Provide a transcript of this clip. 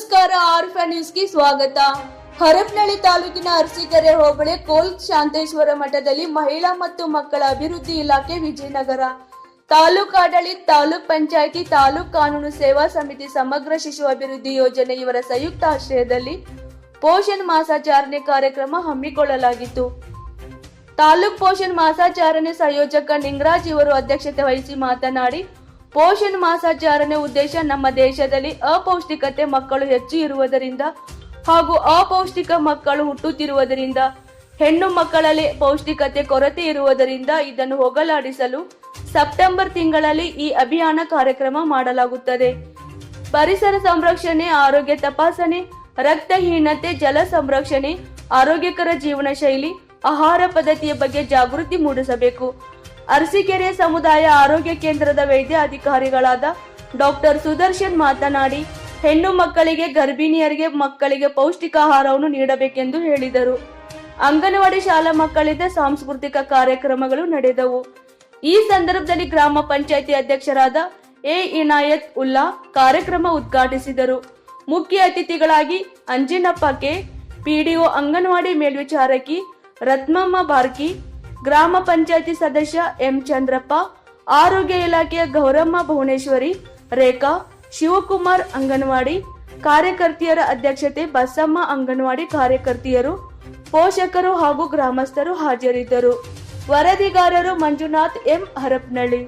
ನಮಸ್ಕಾರ, ಆರ್ಫಾ ನ್ಯೂಸ್ಗೆ ಸ್ವಾಗತ. ಹರಪನಹಳ್ಳಿ ತಾಲೂಕಿನ ಅರಸೀಕೆರೆ ಹೋಬಳಿ ಕೋಲ್ ಶಾಂತೇಶ್ವರ ಮಠದಲ್ಲಿ ಮಹಿಳಾ ಮತ್ತು ಮಕ್ಕಳ ಅಭಿವೃದ್ಧಿ ಇಲಾಖೆ ವಿಜಯನಗರ ತಾಲೂಕು ಆಡಳಿತ, ತಾಲೂಕ್ ಪಂಚಾಯಿತಿ, ತಾಲೂಕ್ ಕಾನೂನು ಸೇವಾ ಸಮಿತಿ, ಸಮಗ್ರ ಶಿಶು ಅಭಿವೃದ್ಧಿ ಯೋಜನೆ ಇವರ ಸಂಯುಕ್ತ ಆಶ್ರಯದಲ್ಲಿ ಪೋಷಣ್ ಮಾಸಾಚರಣೆ ಕಾರ್ಯಕ್ರಮ ಹಮ್ಮಿಕೊಳ್ಳಲಾಗಿತ್ತು. ತಾಲೂಕ್ ಪೋಷಣ್ ಮಾಸಾಚರಣೆ ಸಂಯೋಜಕ ನಿಂಗರಾಜ್ ಇವರು ಅಧ್ಯಕ್ಷತೆ ವಹಿಸಿ ಮಾತನಾಡಿ, ಪೋಷಣ್ ಮಾಸಾಚರಣೆ ಉದ್ದೇಶ ನಮ್ಮ ದೇಶದಲ್ಲಿ ಅಪೌಷ್ಟಿಕತೆ ಮಕ್ಕಳು ಹೆಚ್ಚು ಇರುವುದರಿಂದ ಹಾಗೂ ಅಪೌಷ್ಟಿಕ ಮಕ್ಕಳು ಹುಟ್ಟುತ್ತಿರುವುದರಿಂದ, ಹೆಣ್ಣು ಮಕ್ಕಳಲ್ಲಿ ಪೌಷ್ಟಿಕತೆ ಕೊರತೆ ಇರುವುದರಿಂದ ಇದನ್ನು ಹೋಗಲಾಡಿಸಲು ಸೆಪ್ಟೆಂಬರ್ ತಿಂಗಳಲ್ಲಿ ಈ ಅಭಿಯಾನ ಕಾರ್ಯಕ್ರಮ ಮಾಡಲಾಗುತ್ತದೆ. ಪರಿಸರ ಸಂರಕ್ಷಣೆ, ಆರೋಗ್ಯ ತಪಾಸಣೆ, ರಕ್ತಹೀನತೆ, ಜಲ ಸಂರಕ್ಷಣೆ, ಆರೋಗ್ಯಕರ ಜೀವನ ಶೈಲಿ, ಆಹಾರ ಪದ್ಧತಿಯ ಬಗ್ಗೆ ಜಾಗೃತಿ ಮೂಡಿಸಬೇಕು. ಅರಸೀಕೆರೆ ಸಮುದಾಯ ಆರೋಗ್ಯ ಕೇಂದ್ರದ ವೈದ್ಯ ಅಧಿಕಾರಿಗಳಾದ ಡಾಕ್ಟರ್ ಸುದರ್ಶನ್ ಮಾತನಾಡಿ, ಹೆಣ್ಣು ಮಕ್ಕಳಿಗೆ, ಗರ್ಭಿಣಿಯರಿಗೆ, ಮಕ್ಕಳಿಗೆ ಪೌಷ್ಟಿಕಾಹಾರವನ್ನು ನೀಡಬೇಕೆಂದು ಹೇಳಿದರು. ಅಂಗನವಾಡಿ ಶಾಲಾ ಮಕ್ಕಳಿಂದ ಸಾಂಸ್ಕೃತಿಕ ಕಾರ್ಯಕ್ರಮಗಳು ನಡೆದವು. ಈ ಸಂದರ್ಭದಲ್ಲಿ ಗ್ರಾಮ ಪಂಚಾಯಿತಿ ಅಧ್ಯಕ್ಷರಾದ ಎ ಇನಾಯತ್ ಉಲ್ಲಾ ಕಾರ್ಯಕ್ರಮ ಉದ್ಘಾಟಿಸಿದರು. ಮುಖ್ಯ ಅತಿಥಿಗಳಾಗಿ ಅಂಜಿನಪ್ಪ ಕೆ, ಪಿಡಿಒ ಅಂಗನವಾಡಿ ಮೇಲ್ವಿಚಾರಕಿ ರತ್ನಮ್ಮ ಬಾರ್ಕಿ, ಗ್ರಾಮ ಪಂಚಾಯಿತಿ ಸದಸ್ಯ ಎಂ ಚಂದ್ರಪ್ಪ, ಆರೋಗ್ಯ ಇಲಾಖೆಯ ಗೌರಮ್ಮ ಭುವನೇಶ್ವರಿ, ರೇಖಾ, ಶಿವಕುಮಾರ್ ಅಂಗನವಾಡಿ ಕಾರ್ಯಕರ್ತೆಯರ ಅಧ್ಯಕ್ಷತೆ ಬಸಮ್ಮ ಅಂಗನವಾಡಿ ಕಾರ್ಯಕರ್ತೆಯರು, ಪೋಷಕರು ಹಾಗೂ ಗ್ರಾಮಸ್ಥರು ಹಾಜರಿದ್ದರು. ವರದಿಗಾರರು ಮಂಜುನಾಥ್ ಎಂ, ಹರಪನಹಳ್ಳಿ.